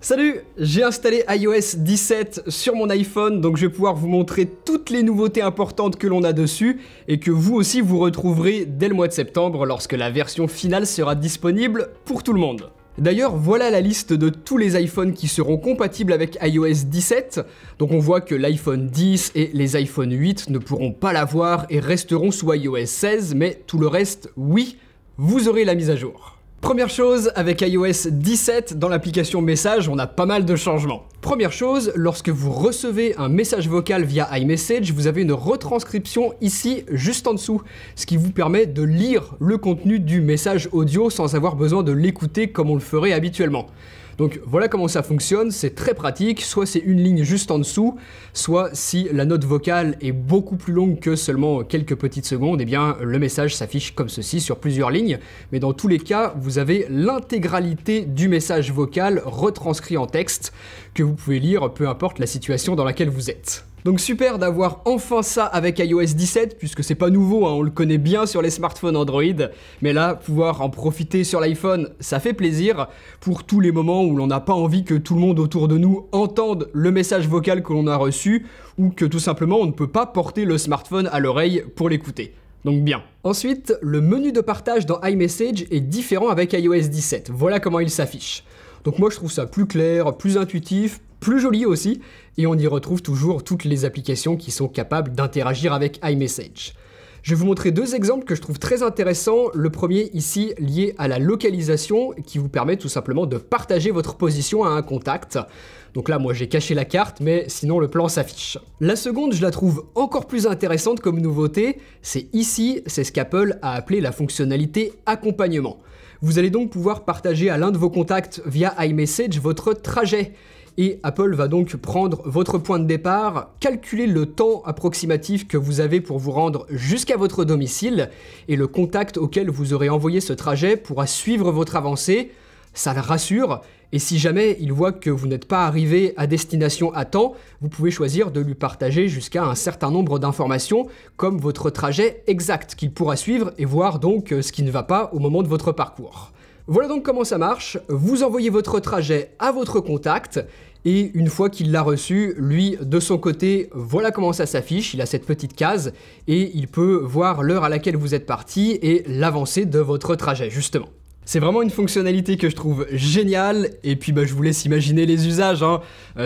Salut, j'ai installé iOS 17 sur mon iPhone, donc je vais pouvoir vous montrer toutes les nouveautés importantes que l'on a dessus et que vous aussi vous retrouverez dès le mois de septembre lorsque la version finale sera disponible pour tout le monde. D'ailleurs, voilà la liste de tous les iPhones qui seront compatibles avec iOS 17. Donc on voit que l'iPhone 10 et les iPhone 8 ne pourront pas l'avoir et resteront sous iOS 16, mais tout le reste, oui, vous aurez la mise à jour. Première chose, avec iOS 17, dans l'application Messages, on a pas mal de changements. Première chose, lorsque vous recevez un message vocal via iMessage, vous avez une retranscription ici, juste en dessous, ce qui vous permet de lire le contenu du message audio sans avoir besoin de l'écouter comme on le ferait habituellement. Donc voilà comment ça fonctionne, c'est très pratique, soit c'est une ligne juste en dessous, soit si la note vocale est beaucoup plus longue que seulement quelques petites secondes, eh bien le message s'affiche comme ceci sur plusieurs lignes, mais dans tous les cas, vous avez l'intégralité du message vocal retranscrit en texte que vous pouvez lire peu importe la situation dans laquelle vous êtes. Donc super d'avoir enfin ça avec iOS 17, puisque c'est pas nouveau, on le connaît bien sur les smartphones Android, mais là, pouvoir en profiter sur l'iPhone, ça fait plaisir pour tous les moments où l'on n'a pas envie que tout le monde autour de nous entende le message vocal que l'on a reçu, ou que tout simplement on ne peut pas porter le smartphone à l'oreille pour l'écouter. Donc bien. Ensuite, le menu de partage dans iMessage est différent avec iOS 17, voilà comment il s'affiche. Donc moi je trouve ça plus clair, plus intuitif, plus joli aussi, et on y retrouve toujours toutes les applications qui sont capables d'interagir avec iMessage. Je vais vous montrer deux exemples que je trouve très intéressants. Le premier ici lié à la localisation qui vous permet tout simplement de partager votre position à un contact. Donc là moi j'ai caché la carte mais sinon le plan s'affiche. La seconde je la trouve encore plus intéressante comme nouveauté, c'est ici, c'est ce qu'Apple a appelé la fonctionnalité accompagnement. Vous allez donc pouvoir partager à l'un de vos contacts via iMessage votre trajet. Et Apple va donc prendre votre point de départ, calculer le temps approximatif que vous avez pour vous rendre jusqu'à votre domicile, et le contact auquel vous aurez envoyé ce trajet pourra suivre votre avancée. Ça le rassure, et si jamais il voit que vous n'êtes pas arrivé à destination à temps, vous pouvez choisir de lui partager jusqu'à un certain nombre d'informations, comme votre trajet exact qu'il pourra suivre et voir donc ce qui ne va pas au moment de votre parcours. Voilà donc comment ça marche, vous envoyez votre trajet à votre contact, et une fois qu'il l'a reçu, lui, de son côté, voilà comment ça s'affiche, il a cette petite case, et il peut voir l'heure à laquelle vous êtes parti et l'avancée de votre trajet, justement. C'est vraiment une fonctionnalité que je trouve géniale, et puis je vous laisse imaginer les usages.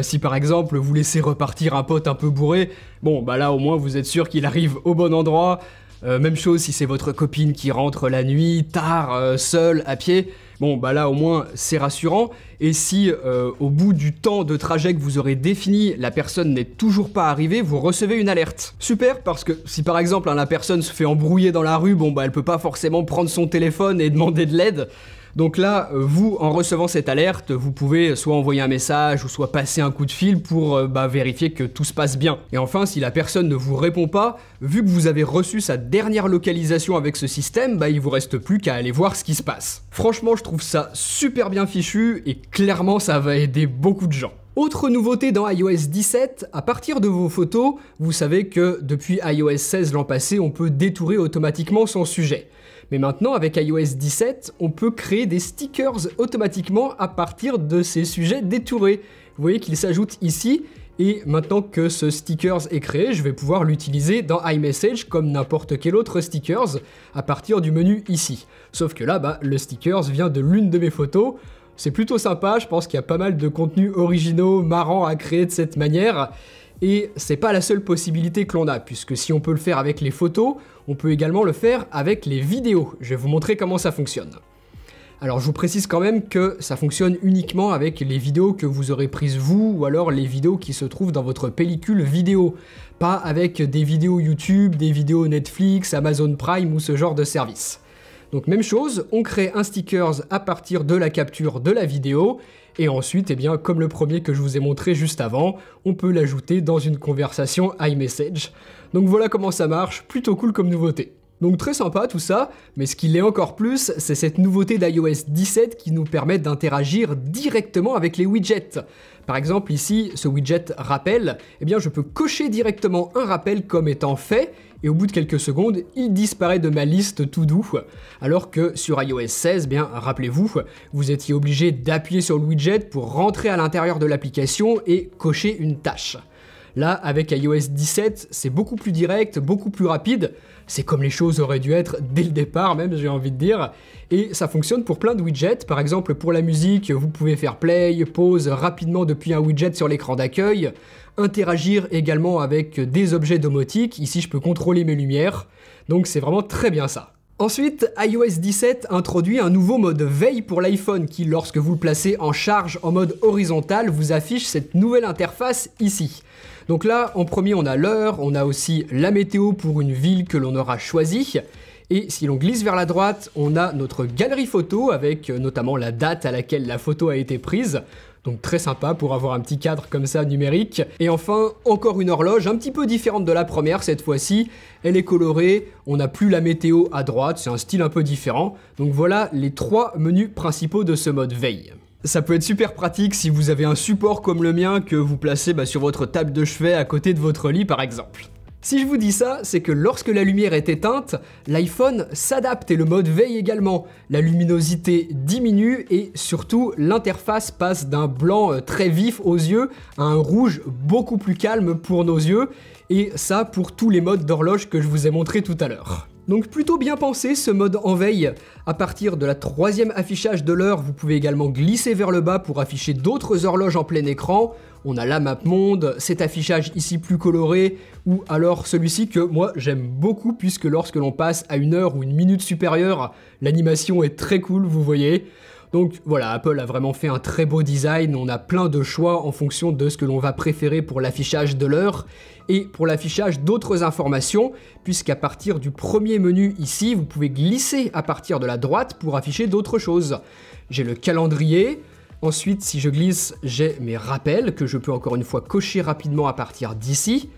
Si par exemple vous laissez repartir un pote un peu bourré, bon là au moins vous êtes sûr qu'il arrive au bon endroit. Même chose si c'est votre copine qui rentre la nuit, tard, seule, à pied. Bon là au moins c'est rassurant. Et si au bout du temps de trajet que vous aurez défini, la personne n'est toujours pas arrivée, vous recevez une alerte. Super, parce que si par exemple la personne se fait embrouiller dans la rue, elle peut pas forcément prendre son téléphone et demander de l'aide. Donc là, vous, en recevant cette alerte, vous pouvez soit envoyer un message ou soit passer un coup de fil pour vérifier que tout se passe bien. Et enfin, si la personne ne vous répond pas, vu que vous avez reçu sa dernière localisation avec ce système, il vous reste plus qu'à aller voir ce qui se passe. Franchement, je trouve ça super bien fichu et clairement, ça va aider beaucoup de gens. Autre nouveauté dans iOS 17, à partir de vos photos, vous savez que depuis iOS 16 l'an passé, on peut détourer automatiquement son sujet. Mais maintenant, avec iOS 17, on peut créer des stickers automatiquement à partir de ces sujets détourés. Vous voyez qu'il s'ajoute ici, et maintenant que ce stickers est créé, je vais pouvoir l'utiliser dans iMessage comme n'importe quel autre stickers à partir du menu ici. Sauf que là, le stickers vient de l'une de mes photos. C'est plutôt sympa, je pense qu'il y a pas mal de contenus originaux, marrants à créer de cette manière. Et c'est pas la seule possibilité que l'on a, puisque si on peut le faire avec les photos, on peut également le faire avec les vidéos. Je vais vous montrer comment ça fonctionne. Alors je vous précise quand même que ça fonctionne uniquement avec les vidéos que vous aurez prises vous, ou alors les vidéos qui se trouvent dans votre pellicule vidéo. Pas avec des vidéos YouTube, des vidéos Netflix, Amazon Prime ou ce genre de service. Donc même chose, on crée un stickers à partir de la capture de la vidéo, et ensuite, comme le premier que je vous ai montré juste avant, on peut l'ajouter dans une conversation iMessage. Donc voilà comment ça marche, plutôt cool comme nouveauté. Donc très sympa tout ça, mais ce qui l'est encore plus, c'est cette nouveauté d'iOS 17 qui nous permet d'interagir directement avec les widgets. Par exemple ici, ce widget rappel, eh bien je peux cocher directement un rappel comme étant fait, et au bout de quelques secondes, il disparaît de ma liste tout doux. Alors que sur iOS 16, bien rappelez-vous, vous étiez obligé d'appuyer sur le widget pour rentrer à l'intérieur de l'application et cocher une tâche. Là, avec iOS 17, c'est beaucoup plus direct, beaucoup plus rapide. C'est comme les choses auraient dû être dès le départ même, j'ai envie de dire. Et ça fonctionne pour plein de widgets. Par exemple, pour la musique, vous pouvez faire play, pause rapidement depuis un widget sur l'écran d'accueil. Interagir également avec des objets domotiques. Ici, je peux contrôler mes lumières. Donc c'est vraiment très bien ça. Ensuite, iOS 17 introduit un nouveau mode veille pour l'iPhone qui, lorsque vous le placez en charge en mode horizontal, vous affiche cette nouvelle interface ici. Donc là, en premier, on a l'heure, on a aussi la météo pour une ville que l'on aura choisie. Et si l'on glisse vers la droite, on a notre galerie photo avec notamment la date à laquelle la photo a été prise. Donc très sympa pour avoir un petit cadre comme ça numérique. Et enfin, encore une horloge un petit peu différente de la première cette fois-ci. Elle est colorée, on n'a plus la météo à droite, c'est un style un peu différent. Donc voilà les 3 menus principaux de ce mode veille. Ça peut être super pratique si vous avez un support comme le mien que vous placez sur votre table de chevet à côté de votre lit par exemple. Si je vous dis ça, c'est que lorsque la lumière est éteinte, l'iPhone s'adapte et le mode veille également. La luminosité diminue et surtout l'interface passe d'un blanc très vif aux yeux à un rouge beaucoup plus calme pour nos yeux. Et ça pour tous les modes d'horloge que je vous ai montré tout à l'heure. Donc plutôt bien pensé ce mode en veille. À partir de la 3e affichage de l'heure, vous pouvez également glisser vers le bas pour afficher d'autres horloges en plein écran. On a la map monde, cet affichage ici plus coloré, ou alors celui-ci que moi j'aime beaucoup puisque lorsque l'on passe à une heure ou une minute supérieure, l'animation est très cool, vous voyez. Donc voilà, Apple a vraiment fait un très beau design, on a plein de choix en fonction de ce que l'on va préférer pour l'affichage de l'heure et pour l'affichage d'autres informations, puisqu'à partir du premier menu ici, vous pouvez glisser à partir de la droite pour afficher d'autres choses. J'ai le calendrier, ensuite si je glisse, j'ai mes rappels que je peux encore une fois cocher rapidement à partir d'ici.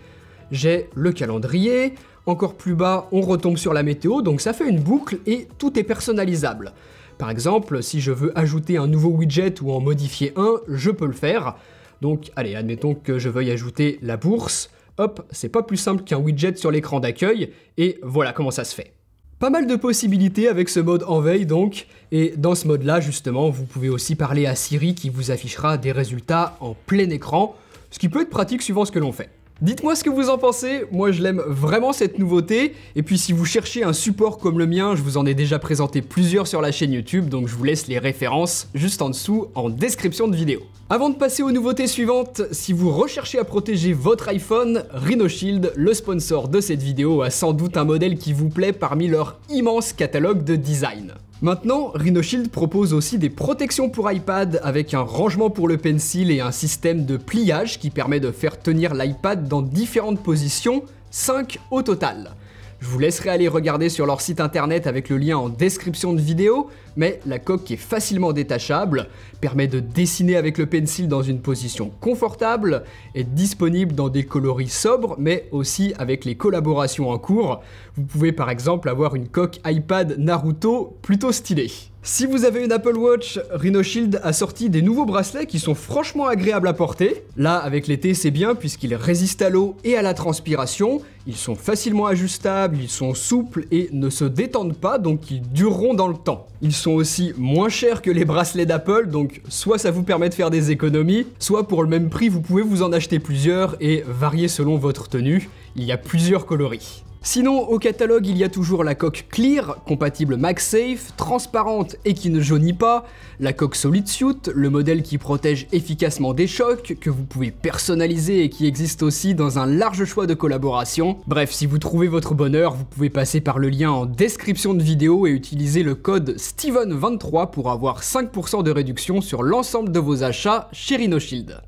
J'ai le calendrier, encore plus bas, on retombe sur la météo, donc ça fait une boucle et tout est personnalisable. Par exemple, si je veux ajouter un nouveau widget ou en modifier un, je peux le faire. Donc, allez, admettons que je veuille ajouter la bourse. Hop, c'est pas plus simple qu'un widget sur l'écran d'accueil, et voilà comment ça se fait. Pas mal de possibilités avec ce mode en veille donc, et dans ce mode-là, justement, vous pouvez aussi parler à Siri qui vous affichera des résultats en plein écran, ce qui peut être pratique suivant ce que l'on fait. Dites-moi ce que vous en pensez, moi je l'aime vraiment cette nouveauté, et puis si vous cherchez un support comme le mien, je vous en ai déjà présenté plusieurs sur la chaîne YouTube, donc je vous laisse les références juste en dessous en description de vidéo. Avant de passer aux nouveautés suivantes, si vous recherchez à protéger votre iPhone, Rhino Shield, le sponsor de cette vidéo, a sans doute un modèle qui vous plaît parmi leur immense catalogue de design. Maintenant, Rhino Shield propose aussi des protections pour iPad avec un rangement pour le pencil et un système de pliage qui permet de faire tenir l'iPad dans différentes positions, 5 au total. Je vous laisserai aller regarder sur leur site internet avec le lien en description de vidéo, mais la coque est facilement détachable, permet de dessiner avec le pencil dans une position confortable, est disponible dans des coloris sobres, mais aussi avec les collaborations en cours. Vous pouvez par exemple avoir une coque iPad Naruto plutôt stylée. Si vous avez une Apple Watch, Rhino Shield a sorti des nouveaux bracelets qui sont franchement agréables à porter. Là, avec l'été, c'est bien puisqu'ils résistent à l'eau et à la transpiration. Ils sont facilement ajustables, ils sont souples et ne se détendent pas, donc ils dureront dans le temps. Ils sont aussi moins chers que les bracelets d'Apple, donc soit ça vous permet de faire des économies, soit pour le même prix, vous pouvez vous en acheter plusieurs et varier selon votre tenue. Il y a plusieurs coloris. Sinon, au catalogue, il y a toujours la coque Clear, compatible MagSafe, transparente et qui ne jaunit pas, la coque Solid Suit, le modèle qui protège efficacement des chocs, que vous pouvez personnaliser et qui existe aussi dans un large choix de collaborations. Bref, si vous trouvez votre bonheur, vous pouvez passer par le lien en description de vidéo et utiliser le code Steven23 pour avoir 5% de réduction sur l'ensemble de vos achats chez Rhino Shield.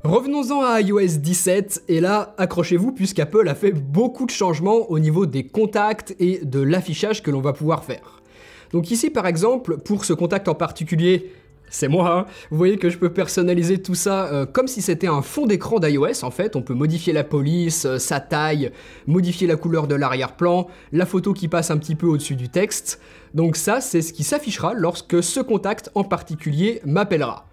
Revenons-en à iOS 17, et là, accrochez-vous puisqu'Apple a fait beaucoup de changements au niveau des contacts et de l'affichage que l'on va pouvoir faire. Donc ici par exemple, pour ce contact en particulier, c'est moi, hein. Vous voyez que je peux personnaliser tout ça comme si c'était un fond d'écran d'iOS en fait. On peut modifier la police, sa taille, modifier la couleur de l'arrière-plan, la photo qui passe un petit peu au-dessus du texte. Donc ça, c'est ce qui s'affichera lorsque ce contact en particulier m'appellera.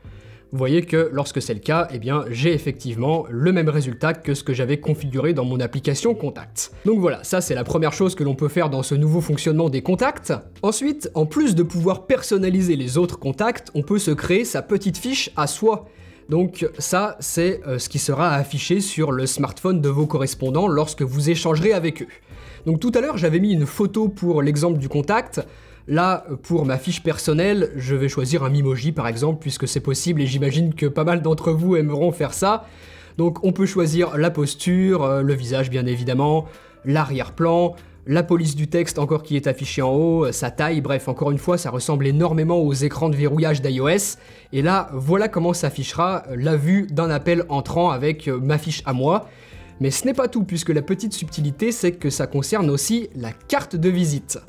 Vous voyez que lorsque c'est le cas, eh bien j'ai effectivement le même résultat que ce que j'avais configuré dans mon application Contact. Donc voilà, ça c'est la première chose que l'on peut faire dans ce nouveau fonctionnement des contacts. Ensuite, en plus de pouvoir personnaliser les autres contacts, on peut se créer sa petite fiche à soi. Donc ça, c'est ce qui sera affiché sur le smartphone de vos correspondants lorsque vous échangerez avec eux. Donc tout à l'heure, j'avais mis une photo pour l'exemple du contact. Là, pour ma fiche personnelle, je vais choisir un Memoji par exemple, puisque c'est possible et j'imagine que pas mal d'entre vous aimeront faire ça. Donc on peut choisir la posture, le visage bien évidemment, l'arrière-plan, la police du texte encore qui est affichée en haut, sa taille, bref, encore une fois, ça ressemble énormément aux écrans de verrouillage d'iOS. Et là, voilà comment s'affichera la vue d'un appel entrant avec ma fiche à moi. Mais ce n'est pas tout, puisque la petite subtilité, c'est que ça concerne aussi la carte de visite.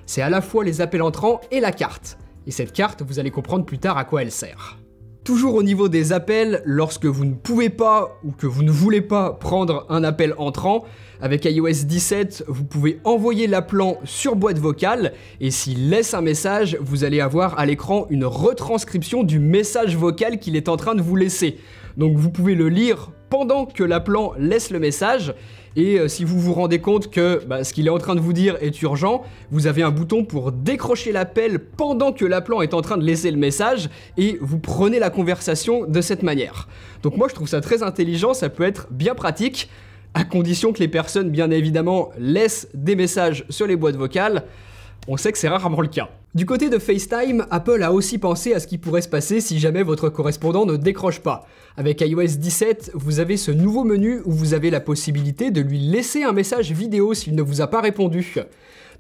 C'est à la fois les appels entrants et la carte. Et cette carte, vous allez comprendre plus tard à quoi elle sert. Toujours au niveau des appels, lorsque vous ne pouvez pas ou que vous ne voulez pas prendre un appel entrant, avec iOS 17, vous pouvez envoyer l'appelant sur boîte vocale et s'il laisse un message, vous allez avoir à l'écran une retranscription du message vocal qu'il est en train de vous laisser. Donc vous pouvez le lire pendant que l'appelant laisse le message. Et si vous vous rendez compte que ce qu'il est en train de vous dire est urgent, vous avez un bouton pour décrocher l'appel pendant que l'appelant est en train de laisser le message et vous prenez la conversation de cette manière. Donc moi je trouve ça très intelligent, ça peut être bien pratique, à condition que les personnes bien évidemment laissent des messages sur les boîtes vocales. On sait que c'est rarement le cas. Du côté de FaceTime, Apple a aussi pensé à ce qui pourrait se passer si jamais votre correspondant ne décroche pas. Avec iOS 17, vous avez ce nouveau menu où vous avez la possibilité de lui laisser un message vidéo s'il ne vous a pas répondu.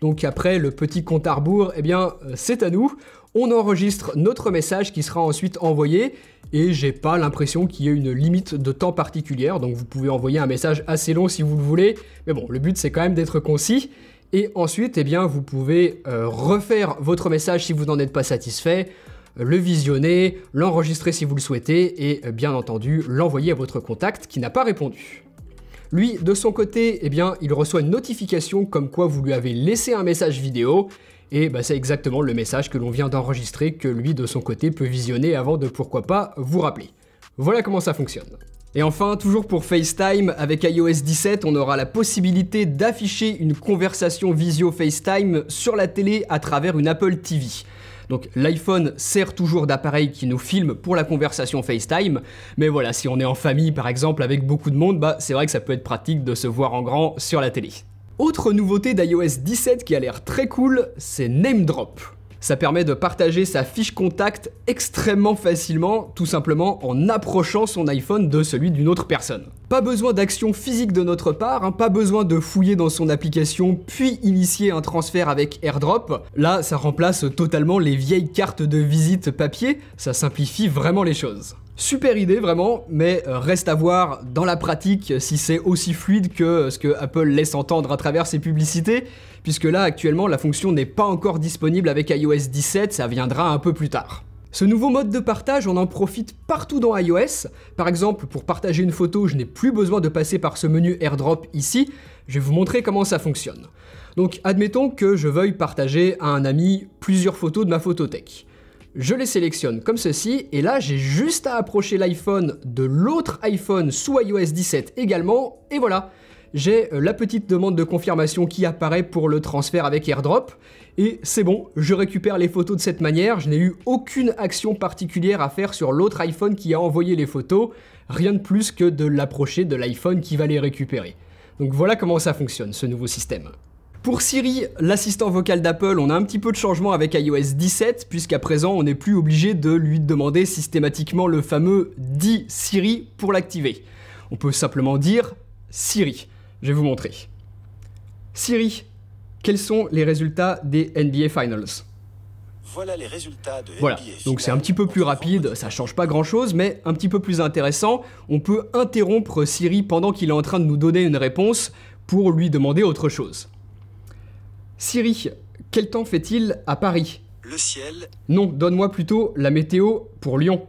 Donc après le petit compte à rebours, eh bien c'est à nous. On enregistre notre message qui sera ensuite envoyé et j'ai pas l'impression qu'il y ait une limite de temps particulière, donc vous pouvez envoyer un message assez long si vous le voulez, mais bon, le but c'est quand même d'être concis. Et ensuite, eh bien, vous pouvez refaire votre message si vous n'en êtes pas satisfait, le visionner, l'enregistrer si vous le souhaitez et bien entendu l'envoyer à votre contact qui n'a pas répondu. Lui, de son côté, eh bien, il reçoit une notification comme quoi vous lui avez laissé un message vidéo et c'est exactement le message que l'on vient d'enregistrer que lui, de son côté, peut visionner avant de pourquoi pas vous rappeler. Voilà comment ça fonctionne. Et enfin, toujours pour FaceTime, avec iOS 17, on aura la possibilité d'afficher une conversation visio FaceTime sur la télé à travers une Apple TV. Donc l'iPhone sert toujours d'appareil qui nous filme pour la conversation FaceTime, mais voilà, si on est en famille par exemple avec beaucoup de monde, c'est vrai que ça peut être pratique de se voir en grand sur la télé. Autre nouveauté d'iOS 17 qui a l'air très cool, c'est Name Drop. Ça permet de partager sa fiche contact extrêmement facilement, tout simplement en approchant son iPhone de celui d'une autre personne. Pas besoin d'action physique de notre part, pas besoin de fouiller dans son application puis initier un transfert avec AirDrop. Là, ça remplace totalement les vieilles cartes de visite papier, ça simplifie vraiment les choses. Super idée vraiment, mais reste à voir dans la pratique si c'est aussi fluide que ce que Apple laisse entendre à travers ses publicités, puisque là actuellement la fonction n'est pas encore disponible avec iOS 17, ça viendra un peu plus tard. Ce nouveau mode de partage, on en profite partout dans iOS. Par exemple, pour partager une photo, je n'ai plus besoin de passer par ce menu AirDrop ici, je vais vous montrer comment ça fonctionne. Donc admettons que je veuille partager à un ami plusieurs photos de ma photothèque. Je les sélectionne comme ceci, et là j'ai juste à approcher l'iPhone de l'autre iPhone sous iOS 17 également, et voilà, j'ai la petite demande de confirmation qui apparaît pour le transfert avec AirDrop, et c'est bon, je récupère les photos de cette manière, je n'ai eu aucune action particulière à faire sur l'autre iPhone qui a envoyé les photos, rien de plus que de l'approcher de l'iPhone qui va les récupérer. Donc voilà comment ça fonctionne, ce nouveau système. Pour Siri, l'assistant vocal d'Apple, on a un petit peu de changement avec iOS 17, puisqu'à présent on n'est plus obligé de lui demander systématiquement le fameux « Dis Siri » pour l'activer. On peut simplement dire « Siri ». Je vais vous montrer. Siri, quels sont les résultats des NBA Finals ? Voilà les résultats de NBA. Voilà, donc c'est un petit peu plus rapide, ça change pas grand chose, mais un petit peu plus intéressant. On peut interrompre Siri pendant qu'il est en train de nous donner une réponse pour lui demander autre chose. Siri, quel temps fait-il à Paris ? Le ciel, Non, donne-moi plutôt la météo pour Lyon.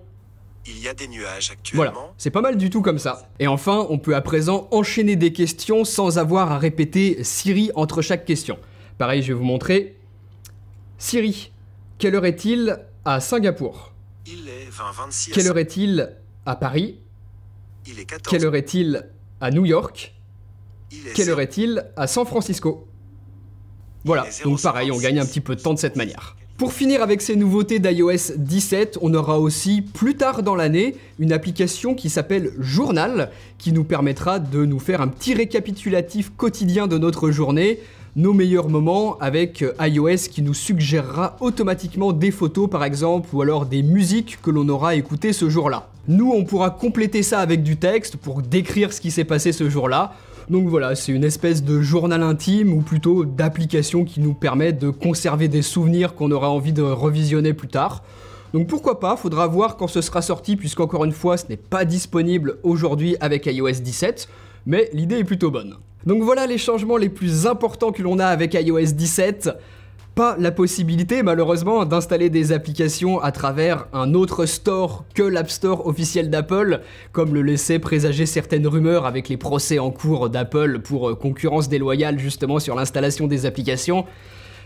il y a des nuages actuellement. Voilà, c'est pas mal du tout comme ça. Et enfin, on peut à présent enchaîner des questions sans avoir à répéter Siri entre chaque question. Pareil, je vais vous montrer. Siri, quelle heure est-il à Singapour? Il est 20h26. Quelle heure est-il à Paris? Il est 14. Quelle heure est-il à New York? Il est Quelle heure 0. est-il à San Francisco? Voilà, donc pareil, on gagne un petit peu de temps de cette manière. Pour finir avec ces nouveautés d'iOS 17, on aura aussi plus tard dans l'année une application qui s'appelle Journal, qui nous permettra de nous faire un petit récapitulatif quotidien de notre journée, nos meilleurs moments, avec iOS qui nous suggérera automatiquement des photos par exemple, ou alors des musiques que l'on aura écoutées ce jour-là. Nous, on pourra compléter ça avec du texte pour décrire ce qui s'est passé ce jour-là. Donc voilà, c'est une espèce de journal intime ou plutôt d'application qui nous permet de conserver des souvenirs qu'on aura envie de revisionner plus tard. Donc pourquoi pas, faudra voir quand ce sera sorti puisqu'encore une fois ce n'est pas disponible aujourd'hui avec iOS 17, mais l'idée est plutôt bonne. Donc voilà les changements les plus importants que l'on a avec iOS 17. Pas la possibilité malheureusement d'installer des applications à travers un autre store que l'App Store officiel d'Apple, comme le laissaient présager certaines rumeurs avec les procès en cours d'Apple pour concurrence déloyale justement sur l'installation des applications.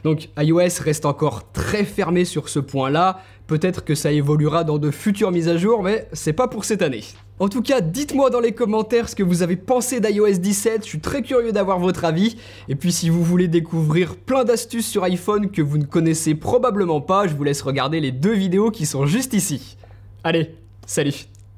Donc iOS reste encore très fermé sur ce point-là, peut-être que ça évoluera dans de futures mises à jour, mais c'est pas pour cette année. En tout cas, dites-moi dans les commentaires ce que vous avez pensé d'iOS 17, je suis très curieux d'avoir votre avis. Et puis si vous voulez découvrir plein d'astuces sur iPhone que vous ne connaissez probablement pas, je vous laisse regarder les 2 vidéos qui sont juste ici. Allez, salut!